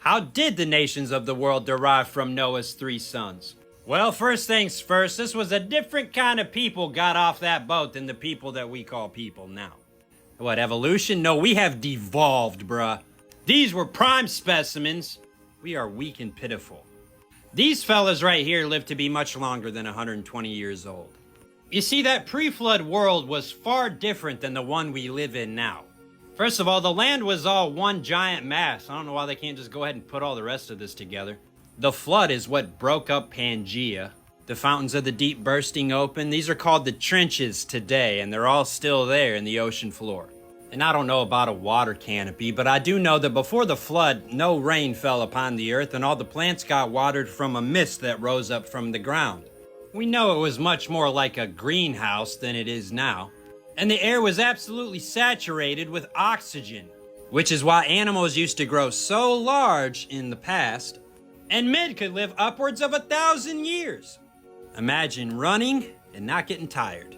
How did the nations of the world derive from Noah's 3 sons? Well, first things first, this was a different kind of people got off that boat than the people that we call people now. What, evolution? No, we have devolved, bruh. These were prime specimens. We are weak and pitiful. These fellas right here lived to be much longer than 120 years old. You see, that pre-flood world was far different than the one we live in now. First of all, the land was all one giant mass. I don't know why they can't just go ahead and put all the rest of this together. The flood is what broke up Pangea. The fountains of the deep bursting open. These are called the trenches today, and they're all still there in the ocean floor. And I don't know about a water canopy, but I do know that before the flood, no rain fell upon the earth, and all the plants got watered from a mist that rose up from the ground. We know it was much more like a greenhouse than it is now. And the air was absolutely saturated with oxygen, which is why animals used to grow so large in the past, and men could live upwards of 1,000 years. Imagine running and not getting tired.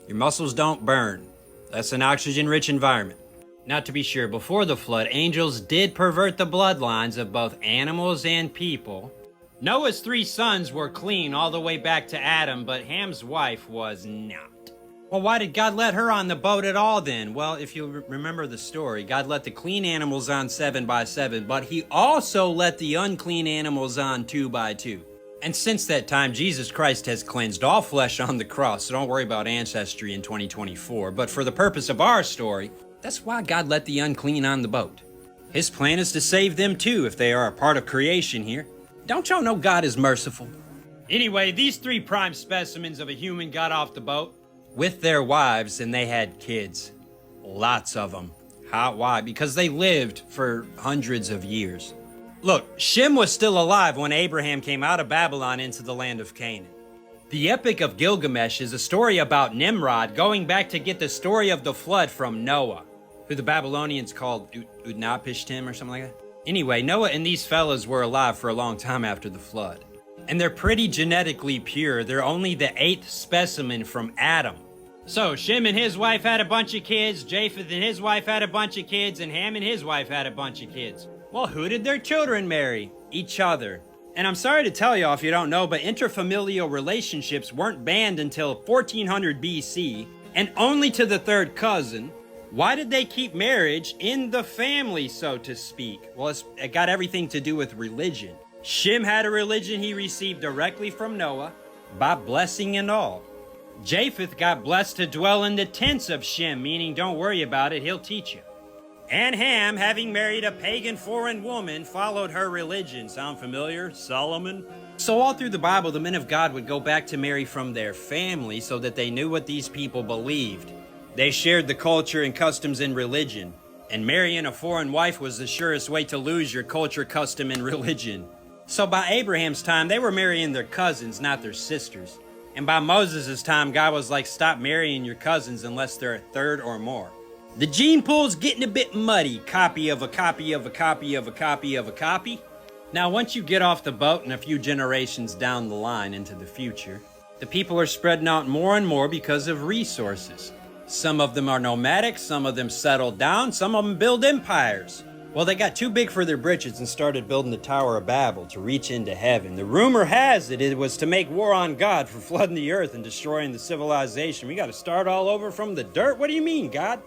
Your muscles don't burn. That's an oxygen-rich environment. Now, to be sure, before the flood, angels did pervert the bloodlines of both animals and people. Noah's 3 sons were clean all the way back to Adam, but Ham's wife was not. Well, why did God let her on the boat at all then? Well, if you remember the story, God let the clean animals on 7 by 7, but he also let the unclean animals on 2 by 2. And since that time, Jesus Christ has cleansed all flesh on the cross, so don't worry about ancestry in 2024. But for the purpose of our story, that's why God let the unclean on the boat. His plan is to save them too if they are a part of creation here. Don't y'all know God is merciful? Anyway, these 3 prime specimens of a human got off the boat with their wives, and they had kids. Lots of them. Why? Because they lived for hundreds of years. Look, Shem was still alive when Abraham came out of Babylon into the land of Canaan. The Epic of Gilgamesh is a story about Nimrod going back to get the story of the flood from Noah, who the Babylonians called Utnapishtim or something like that. Anyway, Noah and these fellas were alive for a long time after the flood. And they're pretty genetically pure. They're only the 8th specimen from Adam. So Shem and his wife had a bunch of kids, Japheth and his wife had a bunch of kids, and Ham and his wife had a bunch of kids. Well, who did their children marry? Each other. And I'm sorry to tell y'all if you don't know, but interfamilial relationships weren't banned until 1400 BC, and only to the 3rd cousin. Why did they keep marriage in the family, so to speak? Well, it got everything to do with religion. Shem had a religion he received directly from Noah, by blessing and all. Japheth got blessed to dwell in the tents of Shem, meaning don't worry about it, he'll teach you. And Ham, having married a pagan foreign woman, followed her religion. Sound familiar? Solomon? So all through the Bible, the men of God would go back to marry from their family so that they knew what these people believed. They shared the culture and customs and religion. And marrying a foreign wife was the surest way to lose your culture, custom, and religion. So by Abraham's time, they were marrying their cousins, not their sisters. And by Moses' time, God was like, stop marrying your cousins unless they're a 3rd or more. The gene pool's getting a bit muddy. Copy of a copy of a copy of a copy of a copy. Now, once you get off the boat and a few generations down the line into the future, the people are spreading out more and more because of resources. Some of them are nomadic, some of them settled down, some of them build empires. Well, they got too big for their britches and started building the Tower of Babel to reach into heaven. The rumor has it was to make war on God for flooding the earth and destroying the civilization. We got to start all over from the dirt? What do you mean, God?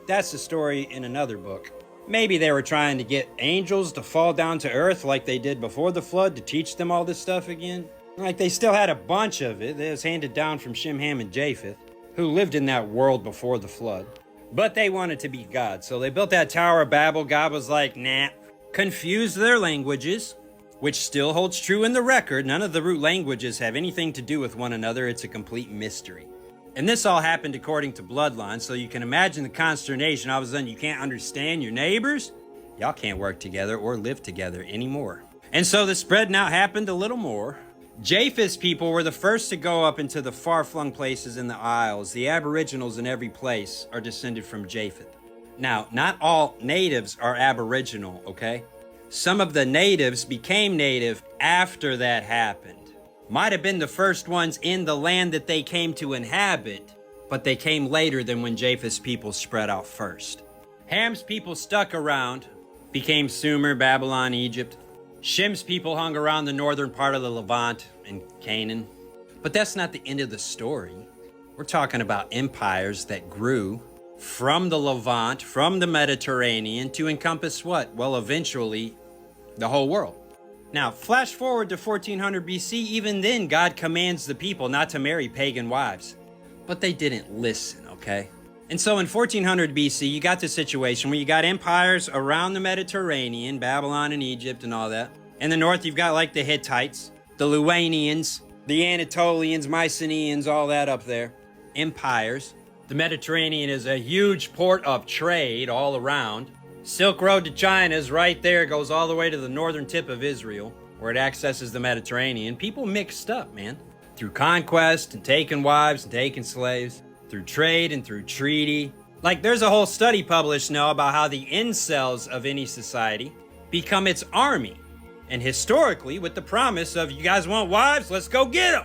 That's the story in another book. Maybe they were trying to get angels to fall down to earth like they did before the flood to teach them all this stuff again. Like they still had a bunch of it that was handed down from Shem, Ham, and Japheth, who lived in that world before the flood. But they wanted to be God, so they built that Tower of Babel. God was like, nah. Confused their languages, which still holds true in the record. None of the root languages have anything to do with one another. It's a complete mystery. And this all happened according to bloodline, so you can imagine the consternation. All of a sudden, you can't understand your neighbors? Y'all can't work together or live together anymore. And so the spreading out happened a little more. Japheth's people were the first to go up into the far-flung places in the Isles. The aboriginals in every place are descended from Japheth. Now, not all natives are aboriginal, okay? Some of the natives became native after that happened. Might have been the first ones in the land that they came to inhabit, but they came later than when Japheth's people spread out first. Ham's people stuck around, became Sumer, Babylon, Egypt. Shem's people hung around the northern part of the Levant and Canaan. But that's not the end of the story. We're talking about empires that grew from the Levant, from the Mediterranean, to encompass what? Well, eventually, the whole world. Now, flash forward to 1400 BC, even then God commands the people not to marry pagan wives. But they didn't listen, okay? And so in 1400 BC, you got this situation where you got empires around the Mediterranean, Babylon and Egypt and all that. In the north, you've got like the Hittites, the Luanians, the Anatolians, Mycenaeans, all that up there. Empires. The Mediterranean is a huge port of trade all around. Silk Road to China is right there, goes all the way to the northern tip of Israel, where it accesses the Mediterranean. People mixed up, man. Through conquest and taking wives and taking slaves. Through trade and through treaty. Like, there's a whole study published now about how the incels of any society become its army. And historically, with the promise of, you guys want wives? Let's go get them.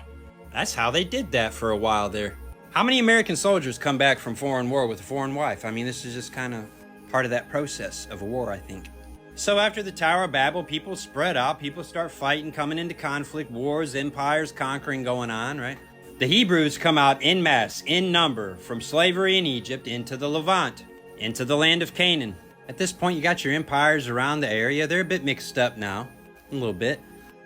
That's how they did that for a while there. How many American soldiers come back from foreign war with a foreign wife? I mean, this is just kind of part of that process of a war, I think. So after the Tower of Babel, people spread out. People start fighting, coming into conflict, wars, empires, conquering going on, right? The Hebrews come out en masse, in number, from slavery in Egypt into the Levant, into the land of Canaan. At this point, you got your empires around the area. They're a bit mixed up now, a little bit.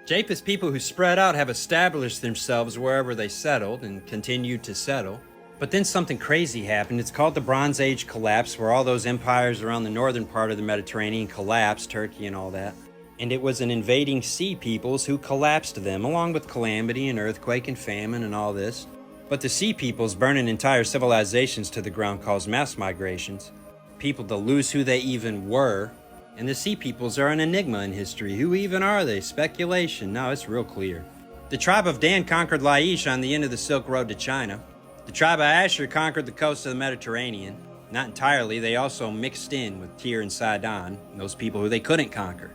Japheth's people who spread out have established themselves wherever they settled and continued to settle. But then something crazy happened. It's called the Bronze Age collapse, where all those empires around the northern part of the Mediterranean collapsed, Turkey and all that. And it was an invading sea peoples who collapsed them, along with calamity and earthquake and famine and all this. But the sea peoples burning entire civilizations to the ground caused mass migrations. People to lose who they even were. And the sea peoples are an enigma in history. Who even are they? Speculation. No, it's real clear. The tribe of Dan conquered Laish on the end of the Silk Road to China. The tribe of Asher conquered the coast of the Mediterranean. Not entirely, they also mixed in with Tyre and Sidon, those people who they couldn't conquer.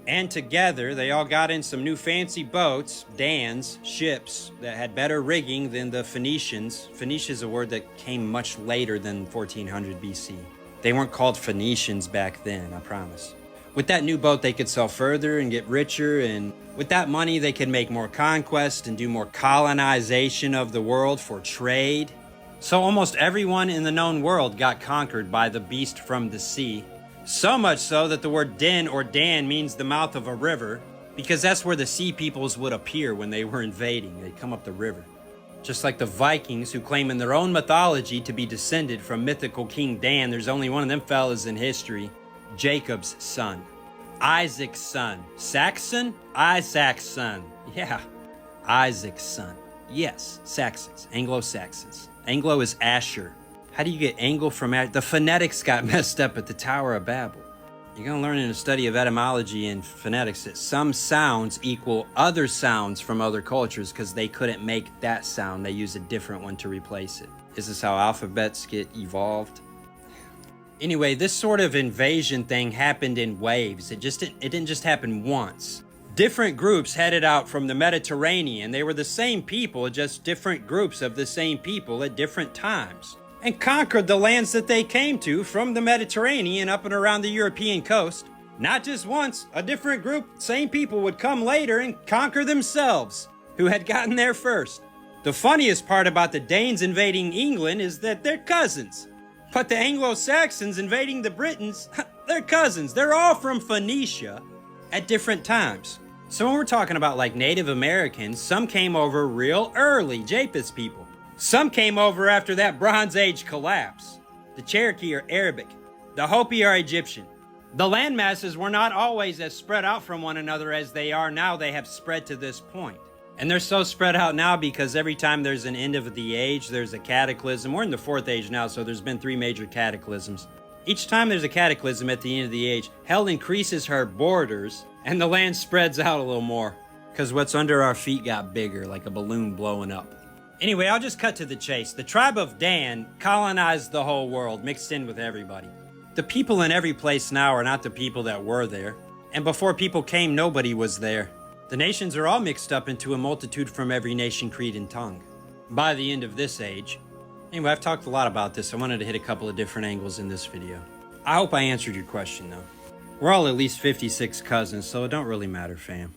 And together, they all got in some new fancy boats, Dan's, ships, that had better rigging than the Phoenicians. Phoenicia is a word that came much later than 1400 BC. They weren't called Phoenicians back then, I promise. With that new boat, they could sell further and get richer, and with that money, they could make more conquest and do more colonization of the world for trade. So almost everyone in the known world got conquered by the beast from the sea. So much so that the word Den or Dan means the mouth of a river, because that's where the sea peoples would appear when they were invading. They'd come up the river. Just like the Vikings, who claim in their own mythology to be descended from mythical King Dan, there's only one of them fellas in history, Jacob's son, Isaac's son. Saxon? Isaac's son. Yeah, Isaac's son. Yes, Saxons, Anglo-Saxons. Anglo is Asher. How do you get Anglo from Asher? The phonetics got messed up at the Tower of Babel. You're going to learn in a study of etymology and phonetics that some sounds equal other sounds from other cultures because they couldn't make that sound. They use a different one to replace it. Is this how alphabets get evolved? Anyway, this sort of invasion thing happened in waves. It didn't just happen once. Different groups headed out from the Mediterranean. They were the same people, just different groups of the same people at different times, and conquered the lands that they came to from the Mediterranean up and around the European coast. Not just once, a different group, same people would come later and conquer themselves, who had gotten there first. The funniest part about the Danes invading England is that they're cousins. But the Anglo-Saxons invading the Britons, they're cousins. They're all from Phoenicia at different times. So when we're talking about like Native Americans, some came over real early, Japheth's people. Some came over after that Bronze Age collapse. The Cherokee are Arabic. The Hopi are Egyptian. The land masses were not always as spread out from one another as they are now. They have spread to this point. And they're so spread out now because every time there's an end of the age, there's a cataclysm. We're in the 4th age now, so there's been 3 major cataclysms. Each time there's a cataclysm at the end of the age, hell increases her borders, and the land spreads out a little more. Because what's under our feet got bigger, like a balloon blowing up. Anyway, I'll just cut to the chase. The tribe of Dan colonized the whole world, mixed in with everybody. The people in every place now are not the people that were there. And before people came, nobody was there. The nations are all mixed up into a multitude from every nation, creed, and tongue. By the end of this age. Anyway, I've talked a lot about this. I wanted to hit a couple of different angles in this video. I hope I answered your question, though. We're all at least 56 cousins, so it don't really matter, fam.